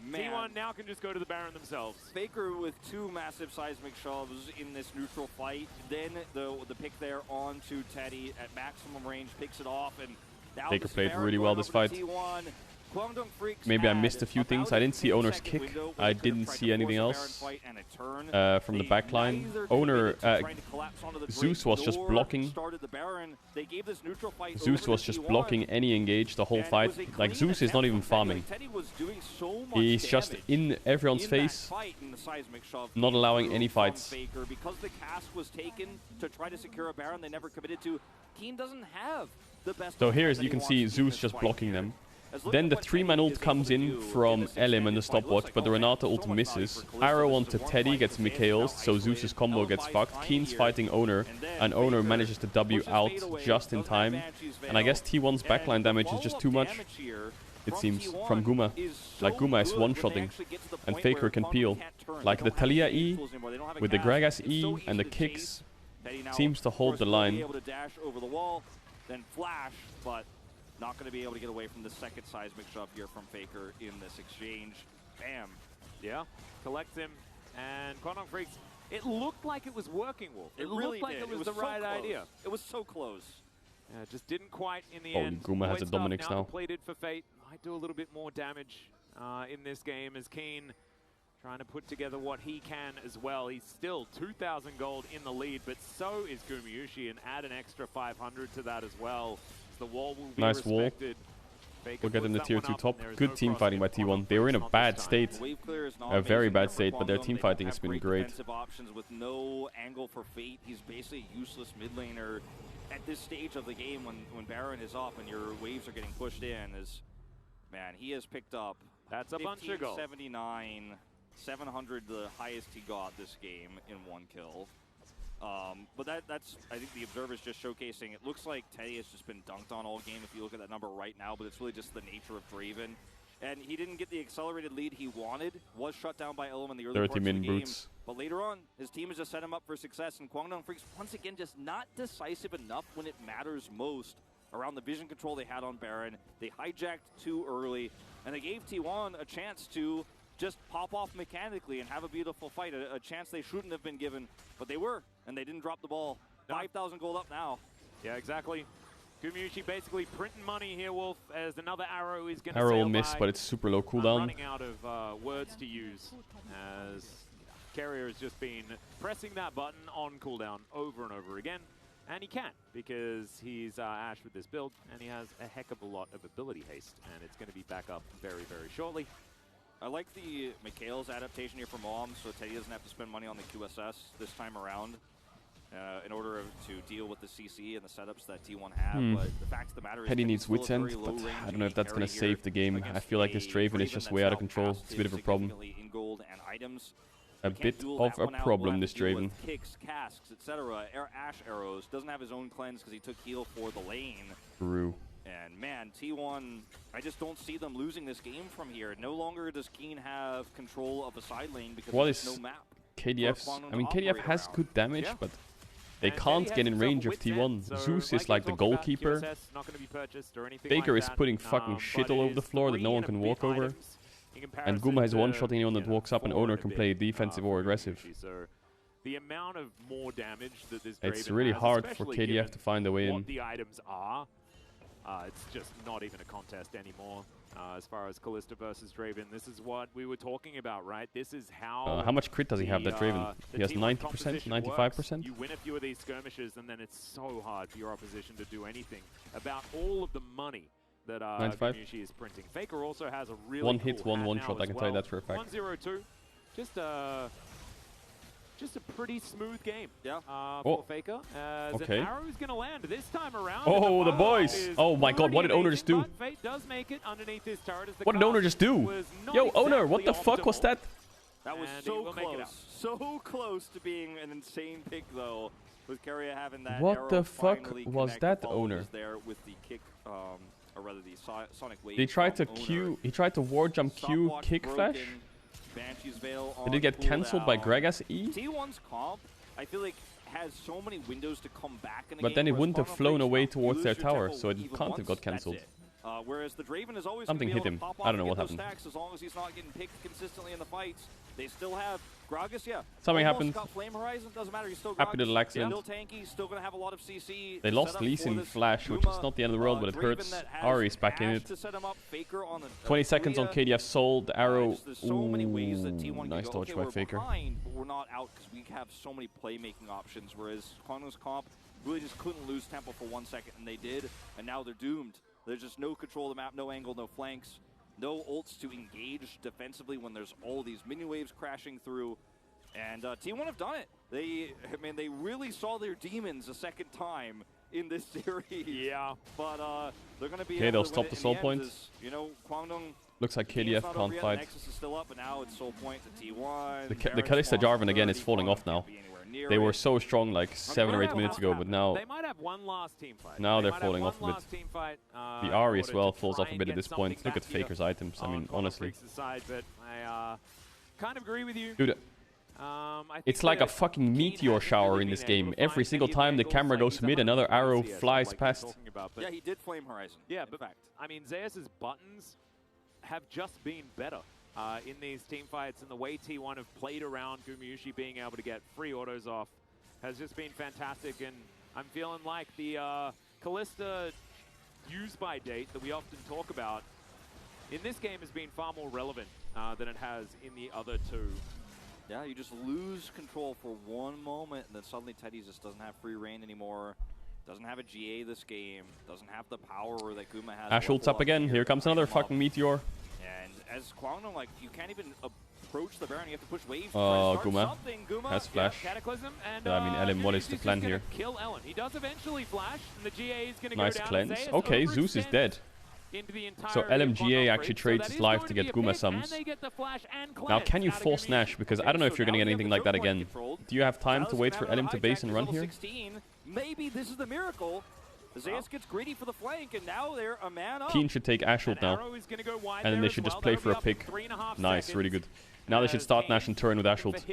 S1: Man.
S3: T1 now can just go to the Baron themselves.
S1: Faker with 2 massive seismic shoves in this neutral fight. Then the pick there onto Teddy at maximum range, picks it off, and now
S2: Faker played really well this fight. Maybe I missed a few things. I didn't see Owner's kick. I didn't see anything else from the backline. Owner, Zeus was just blocking. Zeus was just blocking any engage the whole fight. Like, Zeus is not even farming. He's just in everyone's face, not allowing any fights.
S1: Because the cast was taken to try to secure a Baron they never committed to, Keen doesn't have the best.
S2: So here you can see Zeus just blocking them. Then the 3-man ult comes in from Elim and the stopwatch, but the Renata ult misses. Arrow onto Teddy gets Mikhail's, so Zeus's combo gets fucked. Keen's fighting Owner, and Owner manages to W out just in time. And I guess T1's backline damage is just too much, it seems, from Guma. Like, Guma is one-shotting, and Faker can peel. Like, the Talia E, with the Gragas E, and the kicks, seems to hold the line.
S1: Not going to be able to get away from the second seismic shove here from Faker in this exchange. Bam.
S3: Yeah, collects him. And Kwangdong Freaks, it looked like it was working, Wolf.
S1: It really
S3: looked like it was the right idea.
S1: It was so close.
S3: Yeah, just didn't quite in the end.
S2: Guma has a Dominix now.
S3: Completed for Fate. Might do a little bit more damage in this game as Keen trying to put together what he can as well. He's still 2,000 gold in the lead, but so is Gumayusi, and add an extra 500 to that as well. The wall will be
S2: nice wall. We'll get in the tier 2 top. Good team fighting by T1. They were in a bad state. A very bad state, but their team fighting has been great.
S1: Options with no angle for Fate. He's basically a useless mid laner at this stage of the game when Baron is up and your waves are getting pushed in. Man, he has picked up
S3: that's a bunch of gold.
S1: 79, 700 the highest he got this game in 1 kill. But that's, I think the observer's just showcasing, it looks like Teddy has just been dunked on all game if you look at that number right now, but it's really just the nature of Draven. And he didn't get the accelerated lead he wanted, was shut down by Elim in the early parts of the game.
S2: Boots.
S1: But later on, his team has just set him up for success, and Kwangdong Freaks, once again, just not decisive enough when it matters most around the vision control they had on Baron. They hijacked too early, and they gave T1 a chance to just pop off mechanically and have a beautiful fight, a chance they shouldn't have been given, but they were, and they didn't drop the ball. 5,000 gold up now.
S3: Yeah, exactly. Gumayusi basically printing money here, Wolf, as another arrow is going to
S2: Arrow will miss, but it's super low cooldown.
S3: Running out of words to use, as Carrier has just been pressing that button on cooldown over and over again. And he can, because he's Ashe with this build, and he has a heck of a lot of ability haste, and it's going to be back up very, very shortly.
S1: I like the Mikhail's adaptation here for Mom, so Teddy doesn't have to spend money on the QSS this time around in order to deal with the CC and the setups that T1 have. But the fact of the matter is,
S2: Teddy needs Wit's End, but I don't know if that's going to save the game. I feel like this Draven is just way out of control. It's a bit of a problem. A bit of a problem, this Draven.
S1: Kicks, casks, etc. Ashe arrows. Doesn't have his own cleanse because he took heal for the lane.
S2: True.
S1: And man, T1, I just don't see them losing this game from here. No longer does Keen have control of a side lane because there's no map.
S2: KDF's? I mean, KDF has good damage, but they can't get in range of T1. Zeus is like the goalkeeper. Faker is putting fucking shit all over the floor that no one can walk over. And Guma is one-shotting anyone that walks up, and Owner can play defensive or aggressive.
S3: The amount of more damage that this
S2: it's really hard for KDF to find a way in.
S3: What the items are. It's just not even a contest anymore as far as Kalista versus Draven. This is what we were talking about, right? This is how
S2: much crit does he have, that Draven? He has 90%, 95%?
S3: You win a few of these skirmishes, and then it's so hard for your opposition to do anything about all of the money that Gumayusi is printing. Faker also has a really
S2: one hit, one shot, I can tell you that for a fact.
S3: 1-0-2. Just just a pretty smooth game.
S1: Yeah.
S3: For Faker. As an arrow is going to land this time around.
S2: Oh, the boys. Oh my god, what did Owner just do?
S3: Fate does make it underneath his turret as the
S2: what did Owner just do? Yo, Owner, what the fuck was that?
S1: That was so close. So close to being an insane pick, though. With Keria having that
S2: what the fuck was that, Owner?
S1: There with the kick, or rather the Sonic Wave.
S2: He tried to Q. He tried to ward jump Q kick flash. Did it get cancelled by Greg as E?
S1: T1's comp, I feel like, has so many windows to come back in the
S2: but
S1: game,
S2: then it wouldn't have flown away towards their tower, so it can't have got cancelled.
S1: Whereas the Draven is always
S2: something hit him. I don't know what happened.
S1: As long as he's not getting picked consistently in the fights, they still have Gragas. Yeah,
S2: something happened.
S1: Got Flame Horizon, doesn't matter. He's still Gragas.
S2: Happy little accident.
S1: Still tanky. Still gonna have a lot of CC.
S2: They lost Lee Sin Flash, which is not the end of the world, but it hurts. Ari's back in it. 20 seconds on KDF Soul. The arrow.
S1: So many ways that T1
S2: nice dodge by Faker.
S1: Behind, but we're not out because we have so many playmaking options. Whereas Kwangdong's comp really just couldn't lose tempo for 1 second, and they did, and now they're doomed. There's just no control of the map, no angle, no flanks, no ults to engage defensively when there's all these mini waves crashing through. And T1 have done it. They really saw their demons a second time in this series.
S3: Yeah.
S1: But they're going to be
S2: okay, they'll stop the soul point.
S1: You know, Kwangdong.
S2: Looks like KDF can't fight.
S1: Nexus is still up, but now it's soul point to T1.
S2: The Kalista Jarvan again is falling off now. They were so strong like 7 or 8 minutes ago, but now
S3: they might have one last team fight.
S2: Now they're falling off a bit. The Ari as well falls off a bit at this point. Look at Faker's items. I mean, honestly.
S3: I kind of agree with you.
S2: Dude, it's like a fucking meteor shower in this game. Every single time the camera goes mid, another arrow flies past.
S1: Yeah, he did Flame Horizon.
S3: Yeah, but I mean, Zeus's buttons have just been better. In these team fights, and the way T1 have played around Gumayusi being able to get free autos off has just been fantastic, and I'm feeling like the Kalista use-by date that we often talk about in this game has been far more relevant than it has in the other two.
S1: Yeah, you just lose control for one moment, and then suddenly Teddy just doesn't have free reign anymore, doesn't have a GA this game, doesn't have the power that Guma has.
S2: Ash ults up again. Here comes another fucking meteor.
S1: And as Kwangdong, like, you can't even approach the Baron. You have to push waves.
S2: Guma has flash.
S3: Cataclysm and,
S2: I mean, Elim, what is the plan here?
S3: Kill Ellen. He does eventually flash, and the GA is going to
S2: nice
S3: go down.
S2: Cleanse. Okay, Zeus is dead. So LMGA actually trades his life to get Guma sums. Now, can you force Nash? Because I don't know if you're going to get anything like that again. Do you have time to wait for Elim to base and run here?
S1: Maybe this is the miracle. Zeus gets greedy for the flank, and now they're a man up.
S2: Keen should take Ash ult now. And then they should just play for a pick. Nice, really good. Now they should start Nash and turn with Ash ult.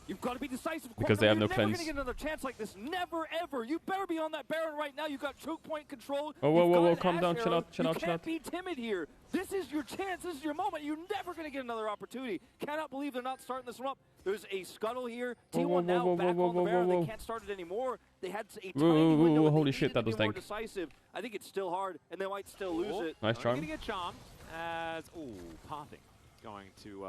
S1: You've got to be decisive.
S2: Because they have no
S1: cleanse.
S2: cleanse.
S1: You're never going to get another chance like this. Never, ever. You better be on that Baron right now. You've got choke point control.
S2: Whoa, whoa, whoa, whoa. Calm down. Chill out, chill out, chill out.
S1: You can't be timid here. This is your chance. This is your moment. You're never going to get another opportunity. Cannot believe they're not starting this one up. There's a scuttle here. T1 now back on the Baron. They can't start it anymore. They had a tiny window.
S2: Holy shit, that was dank.
S1: Decisive. I think it's still hard, and they might still lose it.
S2: Nice charm.
S3: Going to get charmed as, Pathing going to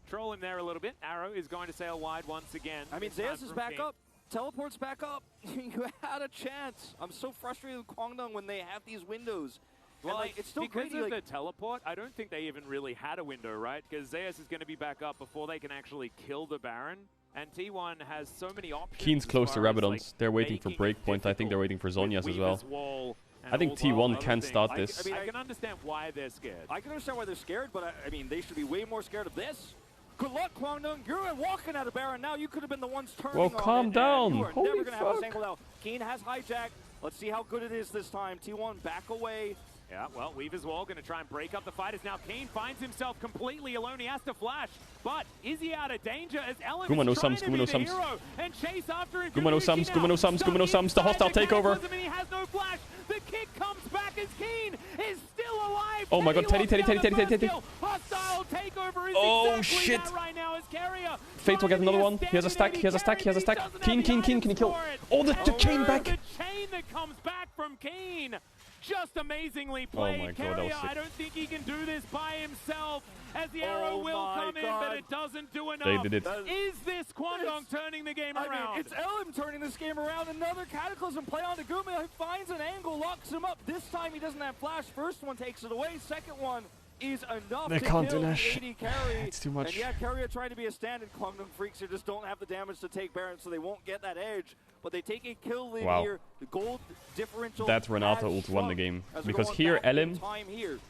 S3: troll him there a little bit. Arrow is going to sail wide once again.
S1: I mean, Zeus is back up. Teleport's back up. You had a chance. I'm so frustrated with Kwangdong when they have these windows. Well, like, it's still
S3: because
S1: crazy,
S3: of the teleport, I don't think they even really had a window, right? Because Zeus is going to be back up before they can actually kill the Baron. And T1 has so many options.
S2: Keen's close to Rabadons. They're waiting for Breakpoint. I think they're waiting for Zhonya's as well. I think T1 can start this.
S3: I mean, I can understand why they're scared.
S1: I can understand why they're scared, but I mean, they should be way more scared of this. Good luck, Kwangdong. You're walking at a Baron now. You could have been the ones turning on it.
S2: Calm down.
S1: You are never going to have this angle out. Keen has hijack. Let's see how good it is this time. T1 back away.
S3: Yeah, well, Weaver's Wall going to try and break up the fight as now Keen finds himself completely alone. He has to flash, but is he out of danger as Ellen is trying to be the hero and chase after him?
S2: Guma no sums, Guma no sums, Guma no sums. The hostile takeover.
S3: He has no flash. The kick comes back as Keen is still alive.
S2: Oh my god, Teddy.
S3: Hostile takeover is exactly
S2: shit.
S3: that right now as Keria.
S2: Fate will get another one. He has a stack, he has a stack, he has a stack. Keen, can he kill? Oh, the chain back.
S3: The chain that comes back from Keen. Just amazingly played.
S2: Oh my god, that was sick.
S3: I don't think he can do this by himself, as the arrow will come in, but it doesn't do enough.
S2: They did it.
S3: Is this Kwangdong turning the game around?
S1: I mean, it's Elim turning this game around. Another Cataclysm play on to Guma. He finds an angle, locks him up. This time he doesn't have flash. First one takes it away. Second one is enough
S2: They
S1: to
S2: can't
S1: kill
S2: do Nash.
S1: AD carry.
S2: It's too much.
S1: And yeah, carry are trying to be a stand, and Kwangdong Freaks here just don't have the damage to take Baron, so they won't get that edge. But they take a kill lead here. The gold differential.
S2: That Renata ult won the game. Because here Elim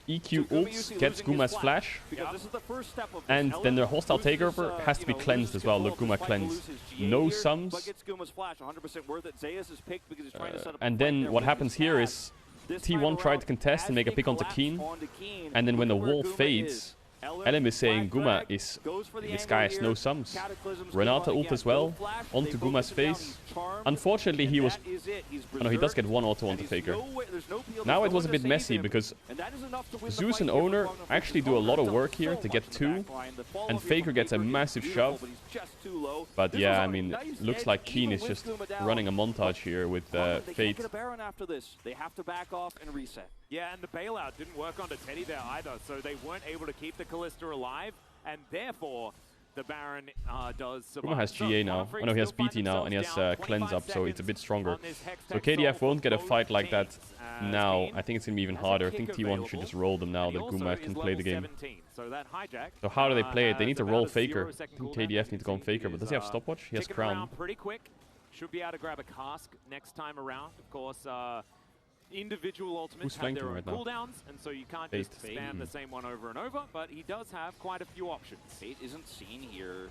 S2: EQ ults, gets Guma's flash, and then the hostile takeover has to be cleansed as well. Look, Guma cleansed. No sums. And then what happens here is T1 tried to contest and make a pick onto Keen, and then when the wall fades, Elim is saying Guma is, this guy has no sums. Renata ult as well, onto Guma's face. Unfortunately he was, oh no, he does get one auto onto Faker. Now it was a bit messy because Zeus and Owner actually do a lot of work here to get 2, and Faker gets a massive shove. But yeah, I mean, looks like Keen is just running a montage here with Fate.
S1: They have to back off and reset.
S3: Yeah, and the bailout didn't work onto Teddy there either, so they weren't able to keep the Callista alive, and therefore the Baron does survive.
S2: Guma has GA now. Oh no, he has BT now, and he has Cleanse up, so it's a bit stronger. So KDF won't get a fight like that now. I think it's going to be even harder. I think T1 should just roll them now that Guma can play the game. So how do they play it? They need to roll Faker. I think KDF need to go on Faker, but does he have stopwatch? He has Crown.
S3: Pretty quick. Should be able to grab a cask next time around. Of course, individual ultimates have their own cooldowns, and so you can't just spam the same one over and over, but he does have quite a few options.
S1: Fate isn't seen here.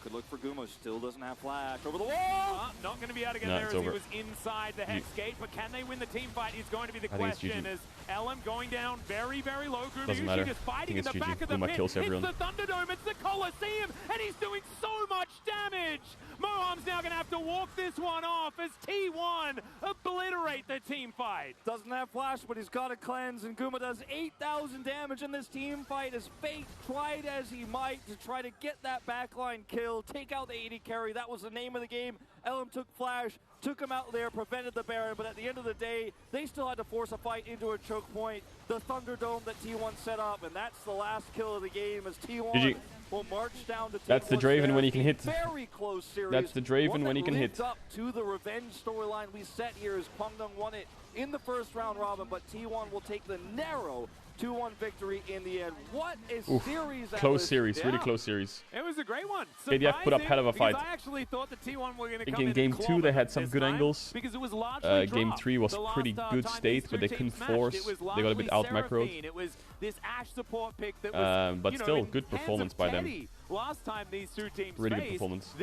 S1: Could look for Gumo, still doesn't have flash. Over the wall!
S3: Not going to be able to get there as he was inside the Hex Gate, but can they win the team fight is going to be the question. As Elim going down very, very low. Gumayushi just fighting in the back of the pit. It's the Thunderdome, it's the Colosseum, and he's doing so much damage! Moham's now going to have to walk this one off as T1 obliterate the team fight.
S1: Doesn't have flash, but he's got a cleanse, and Guma does 8,000 damage in this team fight as Fate tried as he might to try to get that backline kill, take out the AD carry. That was the name of the game. Elim took flash, took him out there, prevented the Baron, but at the end of the day, they still had to force a fight into a choke point. The Thunderdome that T1 set up, and that's the last kill of the game as T1 will march down to
S2: That's the Draven when he can hit.
S1: Very close series.
S2: That's the Draven when he can hit.
S1: Up to the revenge storyline we set here as Kwangdong won it in the first round robin, but T1 will take the narrow 2-1 victory in the end. What a series that
S2: close series, really close series.
S3: It was a great one.
S2: KDF put up hell of a fight.
S3: I actually thought the T1 were going to
S2: come in game 2 they had some good angles. Game 3 was pretty good state, but they couldn't force. They got a bit out macroed.
S3: It was this Ashe support pick that was,
S2: but still, good performance by them.
S3: Last time these two teams
S2: really good performance.